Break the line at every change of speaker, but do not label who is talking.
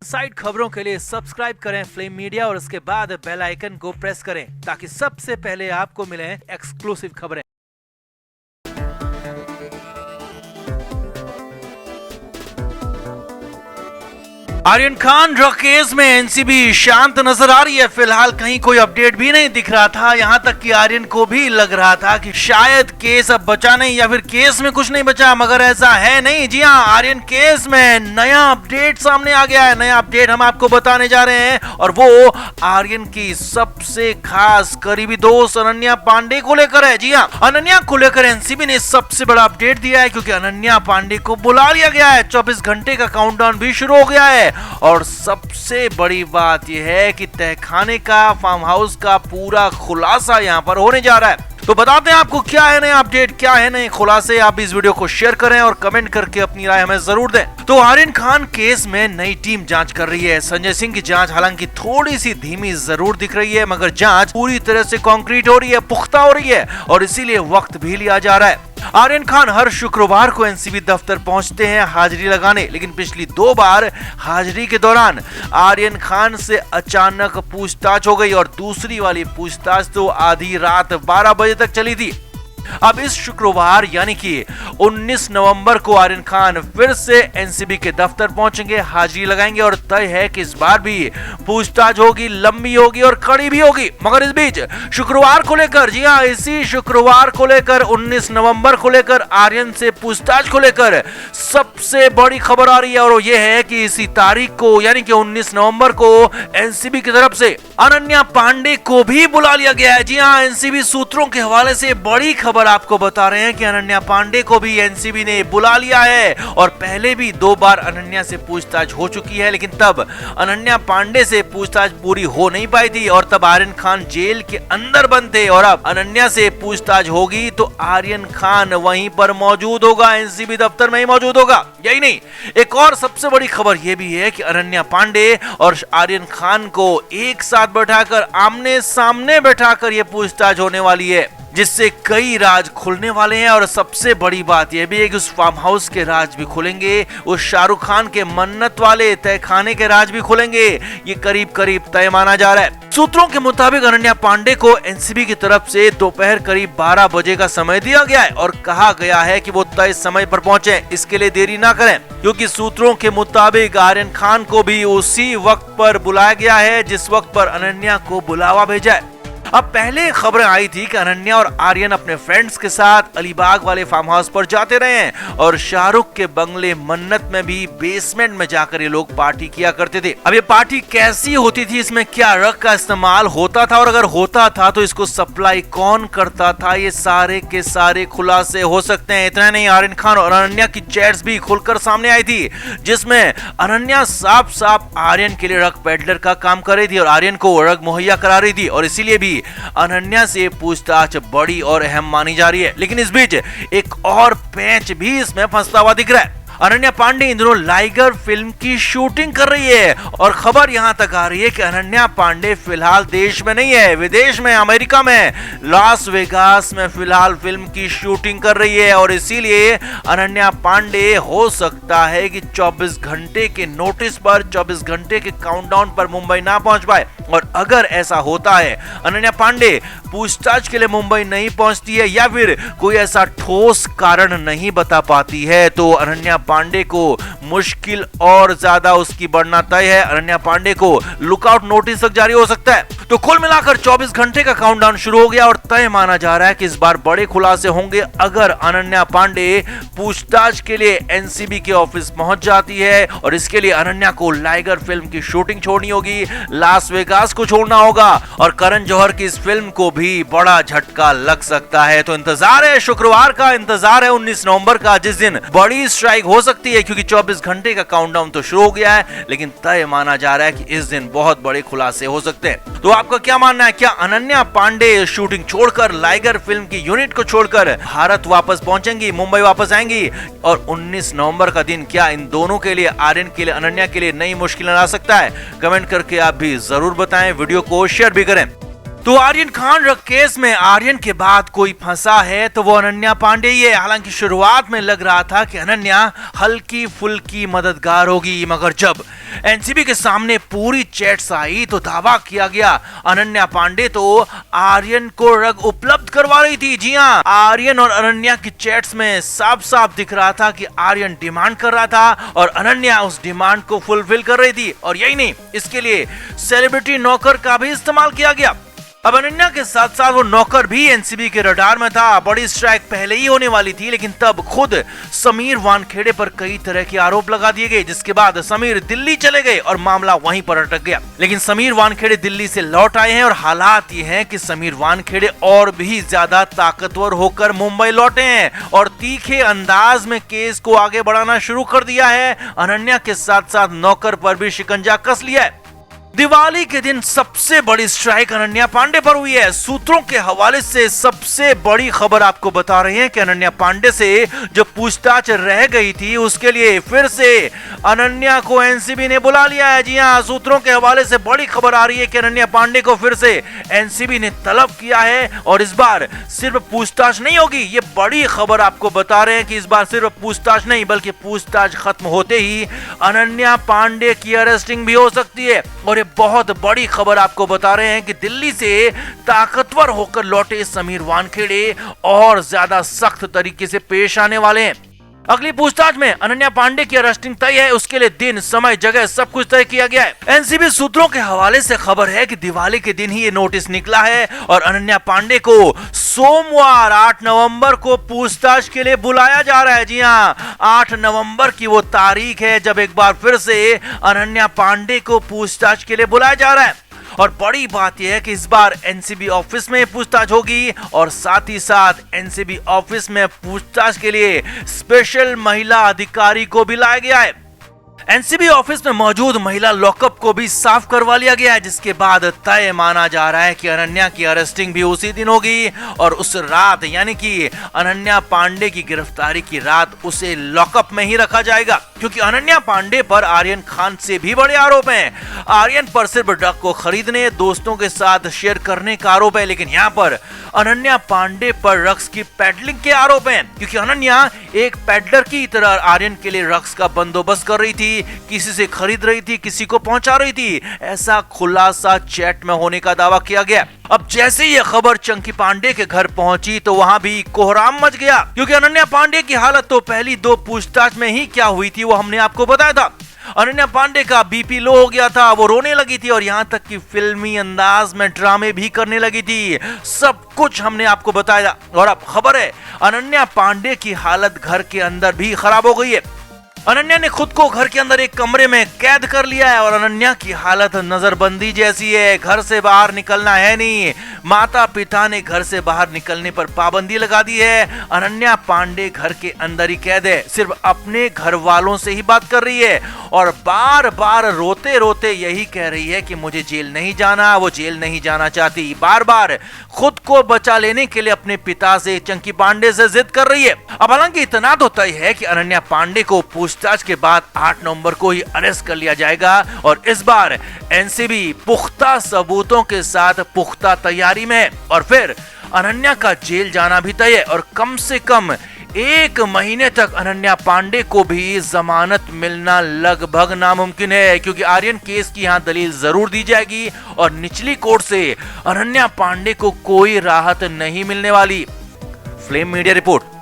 Side खबरों के लिए सब्सक्राइब करें फ्लेम मीडिया और उसके बाद बेल आइकन को प्रेस करें ताकि सबसे पहले आपको मिले एक्सक्लूसिव खबरें। आर्यन खान ड्रग केस में एनसीबी शांत नजर आ रही है। फिलहाल कहीं कोई अपडेट भी नहीं दिख रहा था। यहां तक कि आर्यन को भी लग रहा था कि शायद केस अब बचा नहीं या फिर केस में कुछ नहीं बचा, मगर ऐसा है नहीं। जी हां, आर्यन केस में नया अपडेट सामने आ गया है। नया अपडेट हम आपको बताने जा रहे हैं और वो आर्यन की सबसे खास करीबी दोस्त अनन्या पांडे को लेकर है। जी हां, अनन्या को लेकर एनसीबी ने सबसे बड़ा अपडेट दिया है क्योंकि अनन्या पांडे को बुला लिया गया है। 24 घंटे का काउंटडाउन भी शुरू हो गया है और सबसे बड़ी बात यह है कि तहखाने का, फार्म हाउस का पूरा खुलासा यहां पर होने जा रहा है। तो बताते हैं आपको क्या है नया अपडेट, क्या है नए खुलासे। आप इस वीडियो को शेयर करें और कमेंट करके अपनी राय हमें जरूर दें। तो आर्यन खान केस में नई टीम जांच कर रही है। संजय सिंह की जांच हालांकि थोड़ी सी धीमी जरूर दिख रही है, मगर जांच पूरी तरह से कंक्रीट हो रही है, पुख्ता हो रही है और इसीलिए वक्त भी लिया जा रहा है। आर्यन खान हर शुक्रवार को एनसीबी दफ्तर पहुंचते हैं हाजिरी लगाने, लेकिन पिछली 2 बार हाजिरी के दौरान आर्यन खान से अचानक पूछताछ हो गई और दूसरी वाली पूछताछ तो आधी रात 12 बजे तक चली थी। अब इस शुक्रवार यानी कि 19 नवंबर को आर्यन खान फिर से एनसीबी के दफ्तर पहुंचेंगे, हाजिरी लगाएंगे और तय है कि इस बार भी पूछताछ होगी, लंबी होगी और कड़ी भी होगी। मगर इस बीच शुक्रवार को लेकर, जी हां, इसी शुक्रवार को लेकर 19 नवंबर को लेकर आर्यन से पूछताछ को लेकर सबसे बड़ी खबर आ रही है और यह है कि इसी तारीख को यानी कि 19 नवंबर को एनसीबी की तरफ से अनन्या पांडे को भी बुला लिया गया है। जी हां, एनसीबी सूत्रों के हवाले से बड़ी खबर आपको बता रहे हैं कि अनन्या पांडे को भी एनसीबी ने बुला लिया है और पहले भी 2 बार अनन्या से पूछताछ हो चुकी है, लेकिन तब अनन्या पांडे से पूछताछ पूरी हो नहीं पाई थी और तब आर्यन खान जेल के अंदर बंद थे। और अब अनन्या से पूछताछ होगी तो आर्यन खान वहीं पर मौजूद होगा, एनसीबी दफ्तर में ही मौजूद होगा। यही नहीं, एक और सबसे बड़ी खबर यह भी है कि अनन्या पांडे और आर्यन खान को एक साथ बैठाकर, आमने सामने बैठाकर यह पूछताछ होने वाली है, जिससे कई राज खुलने वाले हैं। और सबसे बड़ी बात यह भी है कि उस फार्म हाउस के राज भी खुलेंगे, उस शाहरुख खान के मन्नत वाले तहखाने के राज भी खुलेंगे। ये करीब करीब तय माना जा रहा है। सूत्रों के मुताबिक अनन्या पांडे को एनसीबी की तरफ से दोपहर करीब 12 बजे का समय दिया गया है और कहा गया है कि वो तय समय पर पहुंचे, इसके लिए देरी ना करें, क्योंकि सूत्रों के मुताबिक आर्यन खान को भी उसी वक्त पर बुलाया गया है जिस वक्त पर अनन्या को बुलावा भेजा है। अब पहले खबरें आई थी कि अनन्या और आर्यन अपने फ्रेंड्स के साथ अलीबाग वाले फार्म हाउस पर जाते रहे हैं और शाहरुख के बंगले मन्नत में भी बेसमेंट में जाकर ये लोग पार्टी किया करते थे। अब ये पार्टी कैसी होती थी, इसमें क्या रग का इस्तेमाल होता था और अगर होता था तो इसको सप्लाई कौन करता था, ये सारे के सारे खुलासे हो सकते हैं। इतना नहीं, आर्यन खान और अनन्या की चैट्स भी खुलकर सामने आई थी जिसमें अनन्या साफ साफ आर्यन के लिए रग पेडलर का काम कर रही थी और आर्यन को रग मुहैया करा रही थी और इसीलिए भी अनन्या से पूछताछ बड़ी और अहम मानी जा रही है। लेकिन इस बीच एक और पैंच भी इसमें फंसता हुआ दिख रहा है। अनन्या पांडे इन दिनों लाइगर फिल्म की शूटिंग कर रही है और खबर यहां तक आ रही है कि अनन्या पांडे फिलहाल देश में नहीं है, विदेश में, अमेरिका में, लास वेगास में फिलहाल फिल्म की शूटिंग कर रही है और इसीलिए अनन्या पांडे हो सकता है कि 24 घंटे के नोटिस पर, 24 घंटे के काउंटडाउन पर मुंबई ना पहुंच पाए। और अगर ऐसा होता है, अनन्या पांडे पूछताछ के लिए मुंबई नहीं पहुंचती है या फिर कोई ऐसा ठोस कारण नहीं बता पाती है, तो अनन्या पांडे को मुश्किल और ज्यादा उसकी बढ़ना तय है। अनन्या पांडे को लुकआउट नोटिस तक जारी हो सकता है। तो कुल मिलाकर 24 घंटे का काउंटडाउन शुरू हो गया और तय माना जा रहा है कि इस बार बड़े खुलासे होंगे अगर अनन्या पांडे पूछताछ के लिए एनसीबी के ऑफिस पहुंच जाती है और इसके लिए अनन्या को लाइगर फिल्म की शूटिंग छोड़नी होगी, लास वेगास को छोड़ना होगा और करण जौहर की इस फिल्म को भी बड़ा झटका लग सकता है। तो इंतजार है शुक्रवार का, इंतजार है 19 नवंबर का, जिस दिन बड़ी स्ट्राइक हो सकती है क्योंकि 24 घंटे का काउंटडाउन तो शुरू हो गया है, लेकिन तय माना जा रहा है कि इस दिन बहुत बड़े खुलासे हो सकते हैं। तो आपका क्या मानना है, क्या अनन्या पांडे शूटिंग छोड़कर, लाइगर फिल्म की यूनिट को छोड़कर भारत वापस पहुंचेंगी, मुंबई वापस आएंगी और 19 नवंबर का दिन क्या इन दोनों के लिए, आर्यन के लिए, अनन्या के लिए नई मुश्किलें ला सकता है? कमेंट करके आप भी जरूर बताएं, वीडियो को शेयर भी करें। तो आर्यन खान ड्रग केस में आर्यन के बाद कोई फंसा है तो वो अनन्या पांडे ही है। हालांकि शुरुआत में लग रहा था कि अनन्या हल्की फुल्की मददगार होगी, मगर जब एनसीबी के सामने पूरी चैट्स आई तो दावा किया गया अनन्या पांडे तो आर्यन को ड्रग उपलब्ध करवा रही थी। जी हां, आर्यन और अनन्या की चैट्स में साफ साफ दिख रहा था कि आर्यन डिमांड कर रहा था और अनन्या उस डिमांड को फुलफिल कर रही थी। और यही नहीं, इसके लिए सेलिब्रिटी नौकर का भी इस्तेमाल किया गया। अब अनन्या के साथ साथ वो नौकर भी एनसीबी के रडार में था। बड़ी स्ट्राइक पहले ही होने वाली थी, लेकिन तब खुद समीर वानखेड़े पर कई तरह के आरोप लगा दिए गए, जिसके बाद समीर दिल्ली चले गए और मामला वहीं पर अटक गया। लेकिन समीर वानखेड़े दिल्ली से लौट आए हैं और हालात ये हैं कि समीर वानखेड़े और भी ज्यादा ताकतवर होकर मुंबई लौटे हैं और तीखे अंदाज में केस को आगे बढ़ाना शुरू कर दिया है। अनन्या के साथ साथ नौकर पर भी शिकंजा कस लिया है। दिवाली के दिन सबसे बड़ी स्ट्राइक अनन्या पांडे पर हुई है। सूत्रों के हवाले से सबसे बड़ी खबर आपको बता रहे हैं कि अनन्या पांडे से जो पूछताछ रह गई थी उसके लिए फिर से अनन्या को एनसीबी ने बुला लिया है। जी हां, सूत्रों के हवाले से बड़ी खबर आ रही है कि अनन्या पांडे को फिर से एनसीबी ने तलब किया है और इस बार सिर्फ पूछताछ नहीं होगी। ये बड़ी खबर आपको बता रहे हैं कि इस बार सिर्फ पूछताछ नहीं बल्कि पूछताछ खत्म होते ही अनन्या पांडे की अरेस्टिंग भी हो सकती है। और बहुत बड़ी खबर आपको बता रहे हैं कि दिल्ली से ताकतवर होकर लौटे समीर वानखेड़े और ज्यादा सख्त तरीके से पेश आने वाले हैं। अगली पूछताछ में अनन्या पांडे की अरेस्टिंग तय है। उसके लिए दिन, समय, जगह सब कुछ तय किया गया है। एनसीबी सूत्रों के हवाले से खबर है कि दिवाली के दिन ही ये नोटिस निकला है और अनन्या पांडे को सोमवार 8 नवंबर को पूछताछ के लिए बुलाया जा रहा है। जी हां, 8 नवंबर की वो तारीख है जब एक बार फिर से अनन्या पांडे को पूछताछ के लिए बुलाया जा रहा है। और बड़ी बात यह है कि इस बार एनसीबी ऑफिस में पूछताछ होगी और साथ ही साथ एनसीबी ऑफिस में पूछताछ के लिए स्पेशल महिला अधिकारी को भी लाया गया है। एनसीबी ऑफिस में मौजूद महिला लॉकअप को भी साफ करवा लिया गया है, जिसके बाद तय माना जा रहा है कि अनन्या की अरेस्टिंग भी उसी दिन होगी और उस रात यानी कि अनन्या पांडे की गिरफ्तारी की रात उसे लॉकअप में ही रखा जाएगा, क्योंकि अनन्या पांडे पर आर्यन खान से भी बड़े आरोप हैं। आर्यन पर सिर्फ ड्रग को खरीदने, दोस्तों के साथ शेयर करने का आरोप है, लेकिन यहाँ पर अनन्या पांडे पर ड्रग्स की पेडलिंग के आरोप हैं, क्योंकि अनन्या एक पेडलर की तरह आर्यन के लिए ड्रग्स का बंदोबस्त कर रही थी, किसी से खरीद रही थी, किसी को पहुंचा रही थी। ऐसा खुलासा चैट में होने का दावा किया गया। अब जैसे ये खबर चंकी पांडे के घर पहुंची तो वहां भी कोहराम मच गया, क्योंकि अनन्या पांडे की हालत तो पहली 2 पूछताछ में ही क्या हुई थी वो हमने आपको बताया था। अनन्या पांडे का बीपी लो हो गया था, वो रोने लगी थी और यहाँ तक कि फिल्मी अंदाज में ड्रामे भी करने लगी थी। सब कुछ हमने आपको बताया और अब खबर है अनन्या पांडे की हालत घर के अंदर भी खराब हो गई है। अनन्या ने खुद को घर के अंदर एक कमरे में कैद कर लिया है और अनन्या की हालत नजरबंदी जैसी है। घर से बाहर निकलना है नहीं। माता पिता ने घर से बाहर निकलने पर पाबंदी लगा दी है। अनन्या पांडे घर के अंदर ही कैद है, सिर्फ अपने घर वालों से ही बात कर रही है और बार बार रोते रोते यही कह रही है कि मुझे जेल नहीं जाना। वो जेल नहीं जाना चाहती, बार बार खुद को बचा लेने के लिए अपने पिता से, चंकी पांडे से जिद कर रही है। अब हालांकि इतना तो तय है कि अनन्या पांडे को पूछताछ के बाद 8 नवंबर को ही अरेस्ट कर लिया जाएगा और इस बार एनसीबी पुख्ता सबूतों के साथ पुख्ता तैयारी में है और फिर अनन्या का जेल जाना भी तय है और कम से कम 1 महीने तक अनन्या पांडे को भी जमानत मिलना लगभग नामुमकिन है, क्योंकि आर्यन केस की यहाँ दलील जरूर दी जाएगी और निचली कोर्ट से अनन्या पांडे को कोई राहत नहीं मिलने वाली। Flame media report.